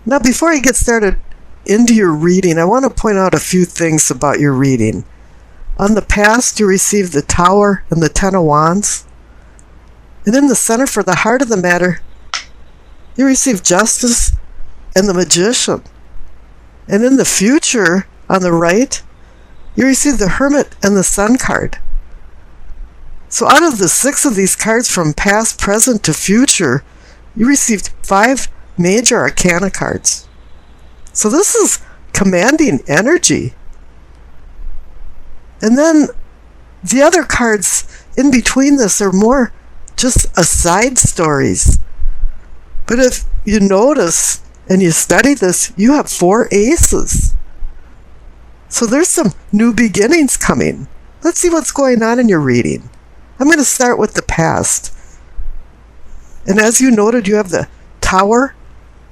Now, before I get started into your reading, I want to point out a few things about your reading. On the past, you received the Tower and the Ten of Wands. And in the center, for the heart of the matter, you received Justice and the Magician. And in the future, on the right, you receive the Hermit and the Sun card. So out of the 6 of these cards from past, present to future, you received 5 major arcana cards. So this is commanding energy. And then the other cards in between this are more just aside stories. But if you notice and you study this, you have 4 aces. So there's some new beginnings coming. Let's see what's going on in your reading. I'm going to start with the past. And as you noted, you have the Tower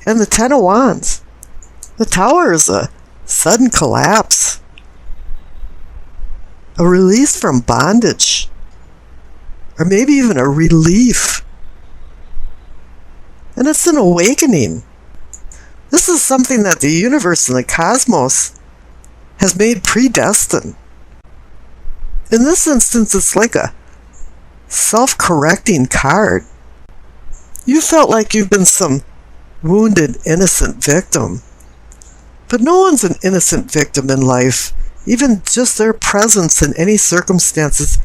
and the Ten of Wands. The Tower is a sudden collapse, a release from bondage, or maybe even a relief. And it's an awakening. This is something that the universe and the cosmos has made predestined. In this instance, it's like a self-correcting card. You felt like you've been some wounded, innocent victim. But no one's an innocent victim in life. Even just their presence in any circumstances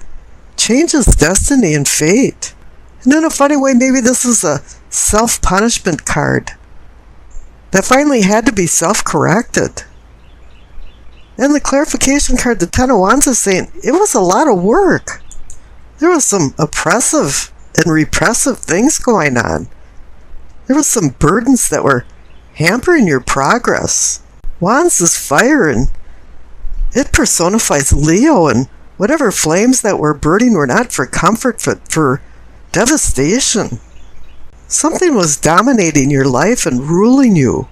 changes destiny and fate. And in a funny way, maybe this is a self-punishment card that finally had to be self-corrected. And the clarification card, the Ten of Wands, is saying it was a lot of work. There was some oppressive and repressive things going on. There was some burdens that were hampering your progress. Wands is fire, and it personifies Leo, and whatever flames that were burning were not for comfort, but for devastation. Something was dominating your life and ruling you.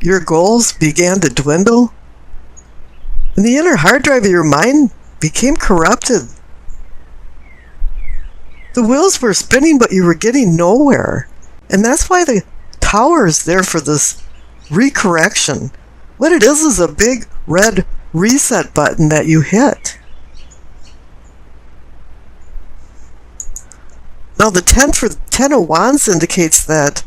Your goals began to dwindle, and the inner hard drive of your mind became corrupted. The wheels were spinning, but you were getting nowhere. And that's why the Tower is there for this recorrection. What it is a big red reset button that you hit. Now the 10 of Wands indicates that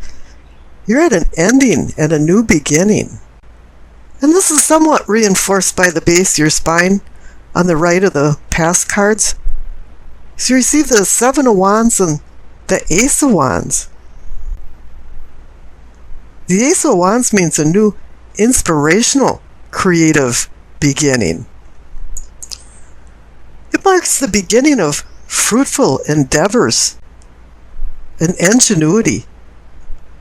you're at an ending and a new beginning. And this is somewhat reinforced by the base of your spine on the right of the past cards. So you receive the 7 of Wands and the Ace of Wands. The Ace of Wands means a new inspirational, creative beginning. It marks the beginning of fruitful endeavors and ingenuity,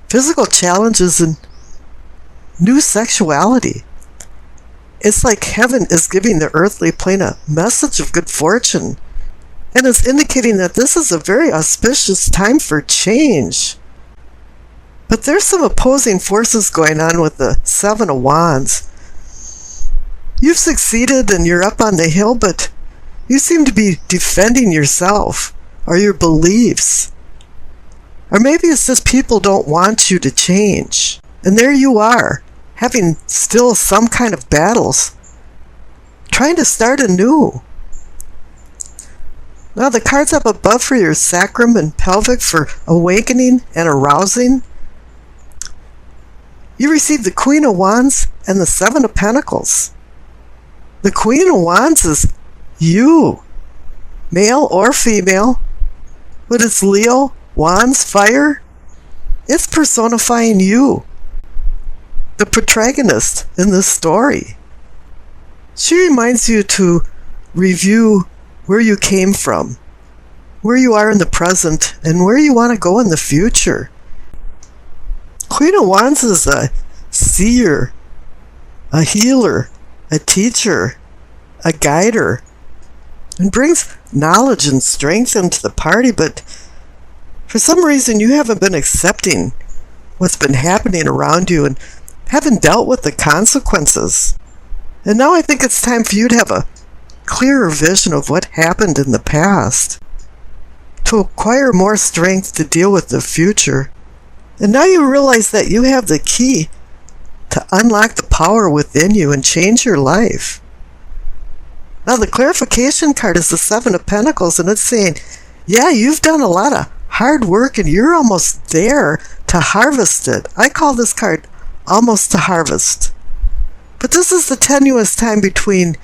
physical challenges, and new sexuality. It's like heaven is giving the earthly plane a message of good fortune, and is indicating that this is a very auspicious time for change. But there's some opposing forces going on with the 7 of Wands. You've succeeded and you're up on the hill, but you seem to be defending yourself or your beliefs. Or maybe it's just people don't want you to change. And there you are, having still some kind of battles, trying to start anew. Now the cards up above for your sacrum and pelvic for awakening and arousing. You receive the Queen of Wands and the 7 of Pentacles. The Queen of Wands is you, male or female, but it's Leo, Wands, fire. It's personifying you, the protagonist in this story. She reminds you to review where you came from, where you are in the present, and where you want to go in the future. Queen of Wands is a seer, a healer, a teacher, a guider, and brings knowledge and strength into the party, but for some reason you haven't been accepting what's been happening around you and haven't dealt with the consequences. And now I think it's time for you to have a clearer vision of what happened in the past, to acquire more strength to deal with the future. And now you realize that you have the key to unlock the power within you and change your life. Now the clarification card is the Seven of Pentacles, and it's saying, yeah, you've done a lot of hard work and you're almost there to harvest it. I call this card almost to harvest. But this is the tenuous time between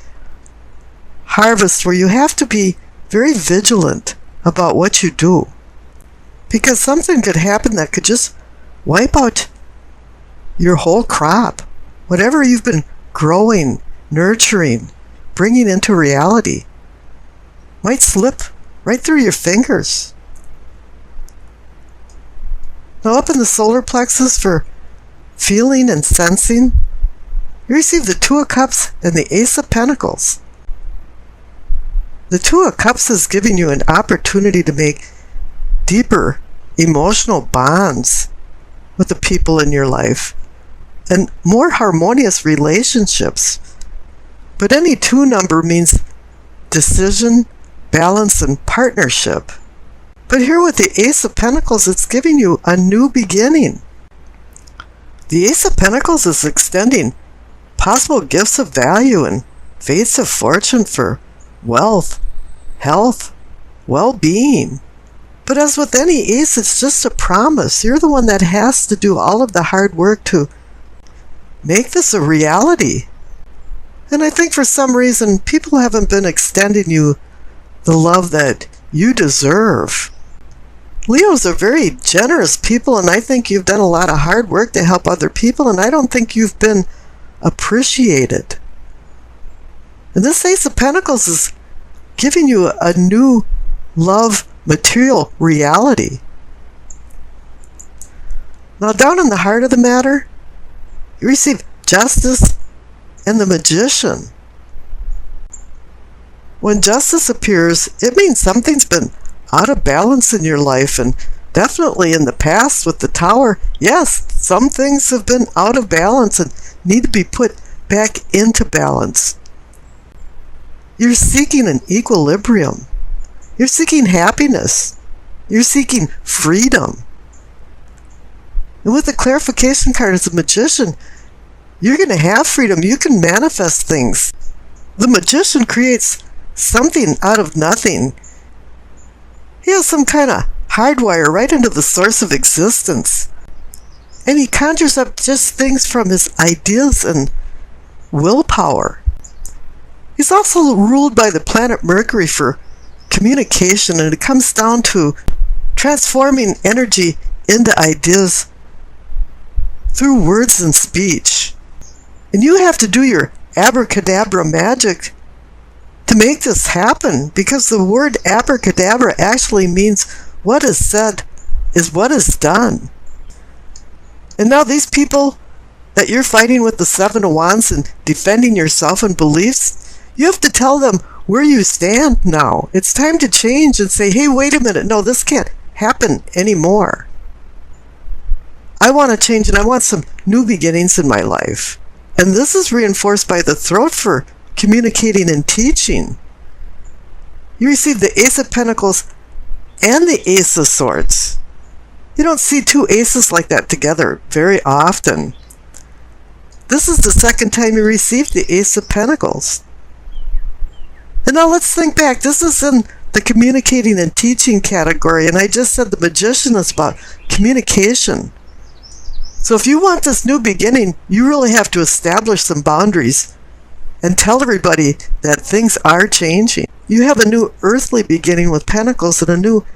harvest where you have to be very vigilant about what you do. Because something could happen that could just wipe out your whole crop. Whatever you've been growing, nurturing, bringing into reality might slip right through your fingers. Now up in the solar plexus for feeling and sensing, you receive the Two of Cups and the Ace of Pentacles. The Two of Cups is giving you an opportunity to make deeper emotional bonds with the people in your life and more harmonious relationships. But any 2 number means decision, balance, and partnership. But here with the Ace of Pentacles, it's giving you a new beginning. The Ace of Pentacles is extending possible gifts of value and fates of fortune for wealth, health, well-being. But as with any ace, it's just a promise. You're the one that has to do all of the hard work to make this a reality. And I think for some reason, people haven't been extending you the love that you deserve. Leos are very generous people, and I think you've done a lot of hard work to help other people, and I don't think you've been appreciated. And this Ace of Pentacles is giving you a new love material reality. Now down in the heart of the matter, you receive Justice and the Magician. When Justice appears, it means something's been out of balance in your life, and definitely in the past with the Tower, yes, some things have been out of balance and need to be put back into balance. You're seeking an equilibrium. You're seeking happiness. You're seeking freedom. And with the clarification card as a magician, you're going to have freedom. You can manifest things. The magician creates something out of nothing. He has some kind of hardwire right into the source of existence. And he conjures up just things from his ideas and willpower. He's also ruled by the planet Mercury for communication, and it comes down to transforming energy into ideas through words and speech. And you have to do your abracadabra magic to make this happen, because the word abracadabra actually means what is said is what is done. And now these people that you're fighting with the Seven of Wands and defending yourself and beliefs, you have to tell them where you stand now. It's time to change and say, hey, wait a minute, no, this can't happen anymore. I want to change, and I want some new beginnings in my life. And this is reinforced by the throat for communicating and teaching. You receive the Ace of Pentacles and the Ace of Swords. You don't see two aces like that together very often. This is the second time you received the Ace of Pentacles. And now let's think back. This is in the communicating and teaching category, and I just said the magician is about communication. So if you want this new beginning, you really have to establish some boundaries and tell everybody that things are changing. You have a new earthly beginning with Pentacles and a new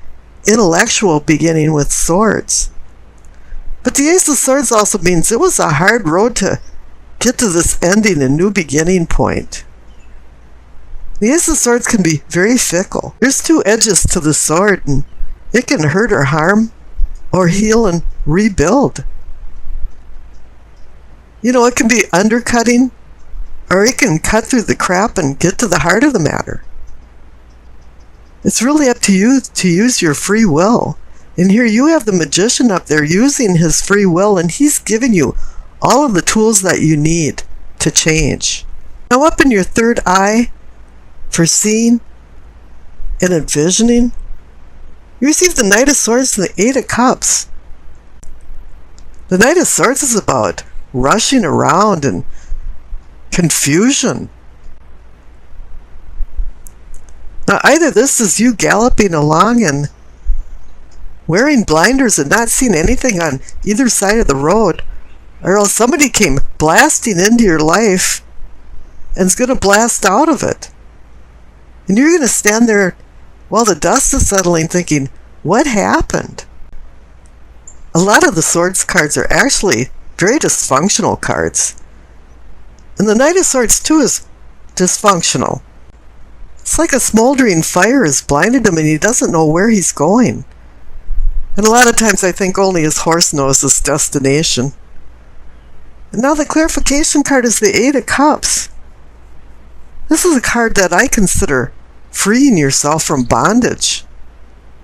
intellectual beginning with Swords. But the Ace of Swords also means it was a hard road to get to this ending and new beginning point. The Ace of Swords can be very fickle. There's two edges to the sword, and it can hurt or harm or heal and rebuild. You know, it can be undercutting, or it can cut through the crap and get to the heart of the matter. It's really up to you to use your free will. And here you have the magician up there using his free will, and he's giving you all of the tools that you need to change. Now up in your third eye, for seeing and envisioning, you receive the Knight of Swords and the Eight of Cups. The Knight of Swords is about rushing around and confusion. Now, either this is you galloping along and wearing blinders and not seeing anything on either side of the road, or else somebody came blasting into your life and is going to blast out of it. And you're going to stand there while the dust is settling thinking, what happened? A lot of the Swords cards are actually very dysfunctional cards. And the Knight of Swords too is dysfunctional. It's like a smoldering fire has blinded him and he doesn't know where he's going. And a lot of times I think only his horse knows his destination. And now the clarification card is the Eight of Cups. This is a card that I consider freeing yourself from bondage.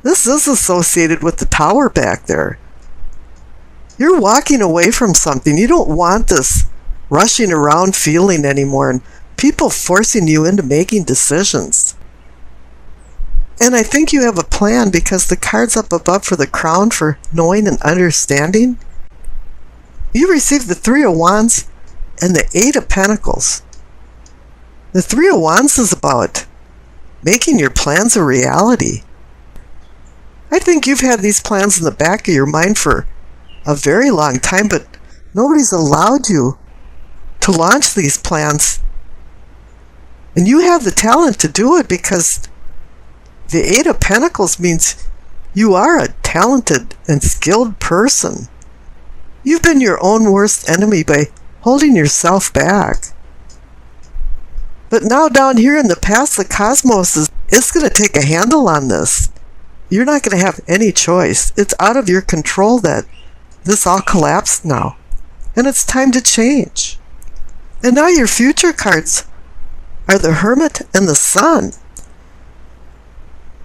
This is associated with the Tower back there. You're walking away from something. You don't want this rushing around feeling anymore and people forcing you into making decisions. And I think you have a plan because the cards up above for the Crown for knowing and understanding. You receive the Three of Wands and the Eight of Pentacles. The Three of Wands is about making your plans a reality. I think you've had these plans in the back of your mind for a very long time, but nobody's allowed you to launch these plans. And you have the talent to do it because the Eight of Pentacles means you are a talented and skilled person. You've been your own worst enemy by holding yourself back. But now down here in the past, the cosmos is going to take a handle on this. You're not going to have any choice. It's out of your control that this all collapsed now. And it's time to change. And now your future cards are the Hermit and the Sun.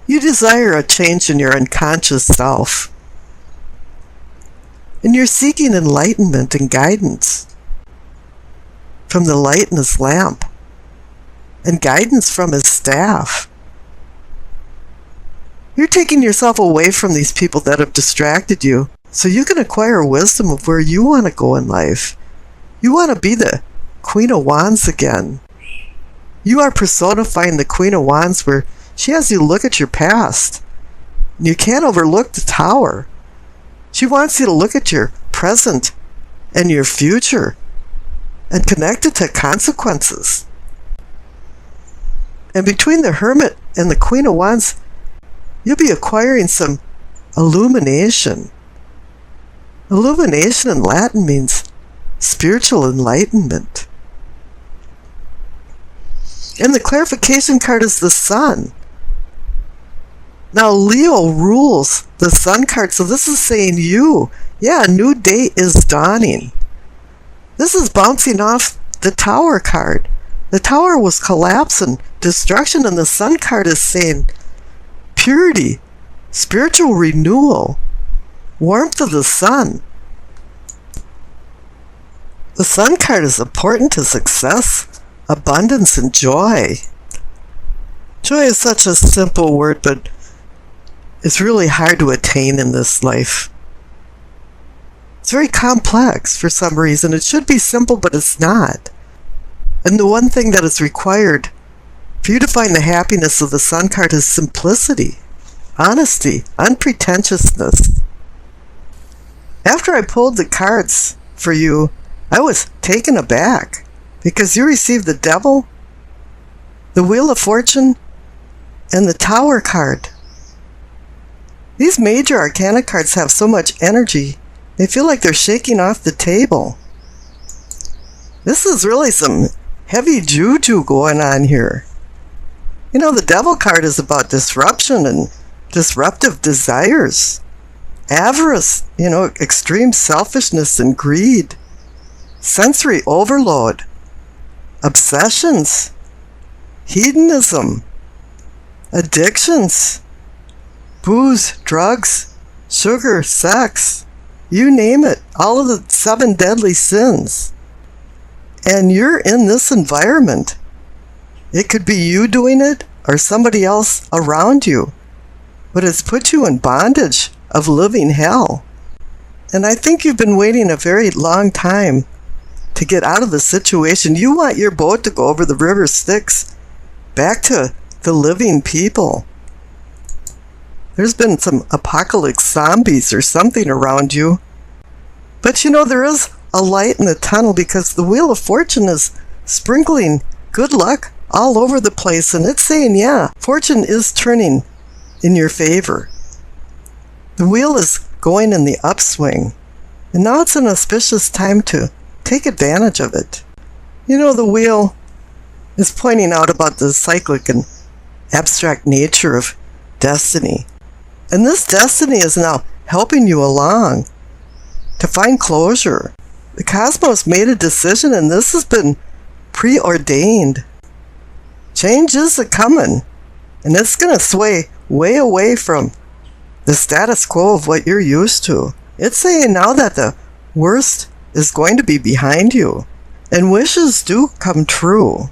You desire a change in your unconscious self. And you're seeking enlightenment and guidance from the light in his lamp and guidance from his staff. You're taking yourself away from these people that have distracted you so you can acquire wisdom of where you want to go in life. You want to be the Queen of Wands again. You are personifying the Queen of Wands where she has you look at your past. And you can't overlook the Tower. She wants you to look at your present and your future and connect it to consequences. And between the Hermit and the Queen of Wands, you'll be acquiring some illumination. Illumination in Latin means spiritual enlightenment. And the clarification card is the Sun. Now Leo rules the Sun card, so this is saying a new day is dawning. This is bouncing off the Tower card. The Tower was collapse and destruction, and the Sun card is saying purity, spiritual renewal, warmth of the sun. The Sun card is important to success, abundance, and joy. Joy is such a simple word, but it's really hard to attain in this life. It's very complex for some reason. It should be simple, but it's not. And the one thing that is required for you to find the happiness of the Sun card is simplicity, honesty, unpretentiousness. After I pulled the cards for you, I was taken aback because you received the Devil, the Wheel of Fortune, and the Tower card. These major arcana cards have so much energy, they feel like they're shaking off the table. This is really some heavy juju going on here. You know, the Devil card is about disruption and disruptive desires, avarice, extreme selfishness and greed, sensory overload, obsessions, hedonism, addictions, booze, drugs, sugar, sex, you name it, all of the 7 deadly sins. And you're in this environment. It could be you doing it or somebody else around you, but it's put you in bondage of living hell. And I think you've been waiting a very long time to get out of the situation. You want your boat to go over the river Styx back to the living people. There's been some apocalypse zombies or something around you. But you know, there is a light in the tunnel, because the Wheel of Fortune is sprinkling good luck all over the place, and it's saying, yeah, fortune is turning in your favor. The wheel is going in the upswing, and now it's an auspicious time to take advantage of it. You know, the wheel is pointing out about the cyclic and abstract nature of destiny. And this destiny is now helping you along to find closure. The cosmos made a decision, and this has been preordained. Change is a-coming, and it's going to sway way away from the status quo of what you're used to. It's saying now that the worst is going to be behind you, and wishes do come true.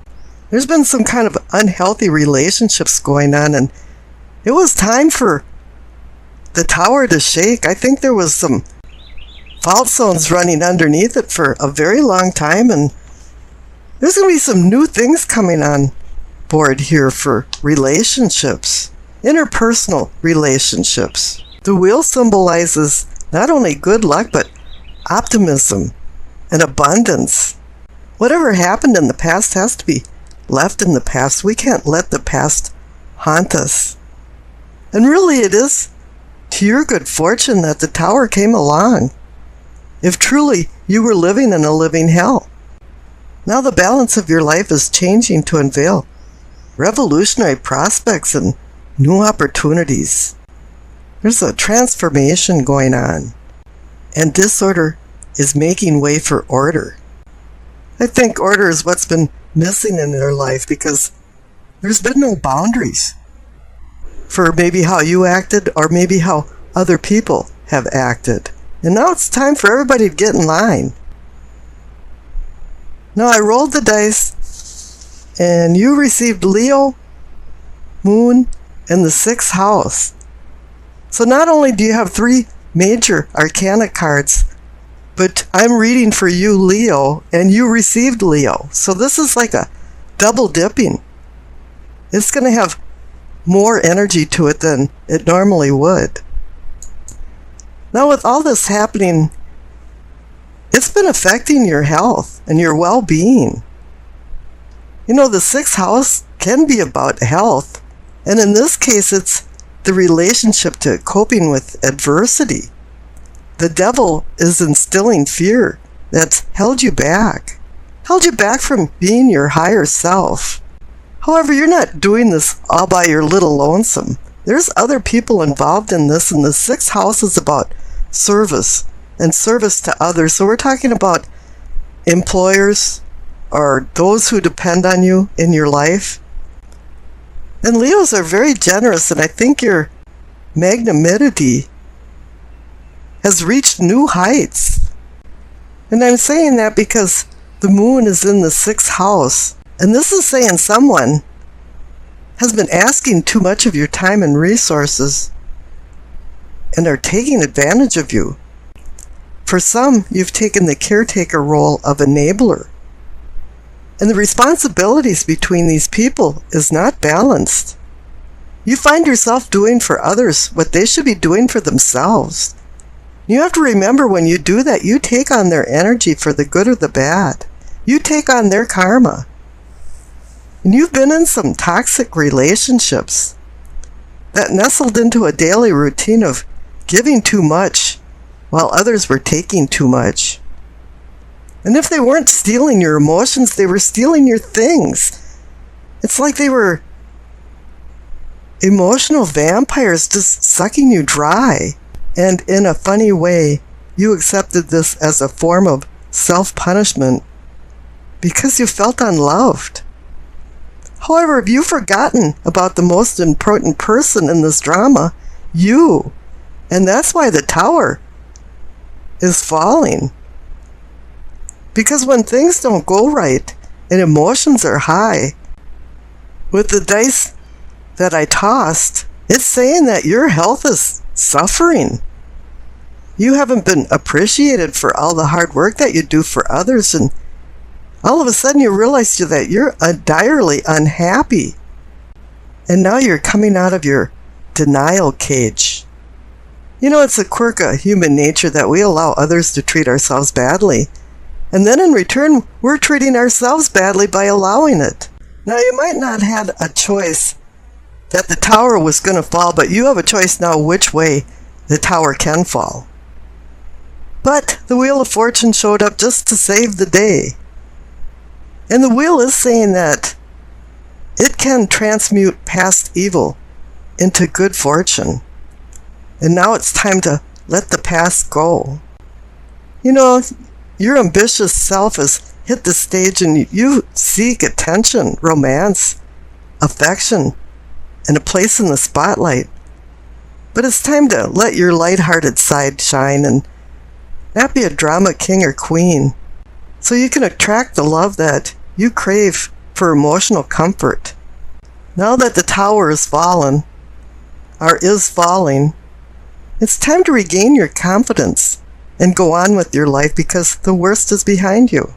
There's been some kind of unhealthy relationships going on, and it was time for the tower to shake. I think there was some fault zones running underneath it for a very long time, and there's going to be some new things coming on board here for relationships, interpersonal relationships. The wheel symbolizes not only good luck, but optimism and abundance. Whatever happened in the past has to be left in the past. We can't let the past haunt us. And really, it is to your good fortune that the tower came along, if truly you were living in a living hell. Now the balance of your life is changing to unveil revolutionary prospects and new opportunities. There's a transformation going on, and disorder is making way for order. I think order is what's been missing in your life, because there's been no boundaries for maybe how you acted or maybe how other people have acted. And now it's time for everybody to get in line. Now I rolled the dice, and you received Leo, Moon, and the 6th house. So not only do you have 3 major arcana cards, but I'm reading for you Leo, and you received Leo. So this is like a double dipping. It's going to have more energy to it than it normally would. Now with all this happening, it's been affecting your health and your well-being. You know, the 6th house can be about health, and in this case it's the relationship to coping with adversity. The devil is instilling fear that's held you back from being your higher self. However, you're not doing this all by your little lonesome. There's other people involved in this, and the 6th house is about service and service to others. So we're talking about employers or those who depend on you in your life. And Leos are very generous, and I think your magnanimity has reached new heights. And I'm saying that because the moon is in the 6th house. And this is saying someone has been asking too much of your time and resources and are taking advantage of you. For some, you've taken the caretaker role of enabler. And the responsibilities between these people is not balanced. You find yourself doing for others what they should be doing for themselves. You have to remember, when you do that, you take on their energy for the good or the bad. You take on their karma. And you've been in some toxic relationships that nestled into a daily routine of giving too much while others were taking too much. And if they weren't stealing your emotions, they were stealing your things. It's like they were emotional vampires just sucking you dry. And in a funny way, you accepted this as a form of self-punishment because you felt unloved. However, have you forgotten about the most important person in this drama? You. And that's why the tower is falling. Because when things don't go right and emotions are high, with the dice that I tossed, it's saying that your health is suffering. You haven't been appreciated for all the hard work that you do for others, and all of a sudden you realize that you're direly unhappy. And now you're coming out of your denial cage. You know, it's a quirk of human nature that we allow others to treat ourselves badly. And then in return, we're treating ourselves badly by allowing it. Now, you might not have had a choice that the tower was going to fall, but you have a choice now which way the tower can fall. But the Wheel of Fortune showed up just to save the day. And the wheel is saying that it can transmute past evil into good fortune. And now it's time to let the past go. You know, your ambitious self has hit the stage and you seek attention, romance, affection, and a place in the spotlight. But it's time to let your lighthearted side shine and not be a drama king or queen, so you can attract the love that you crave for emotional comfort. Now that the tower is fallen, or is falling, it's time to regain your confidence and go on with your life because the worst is behind you.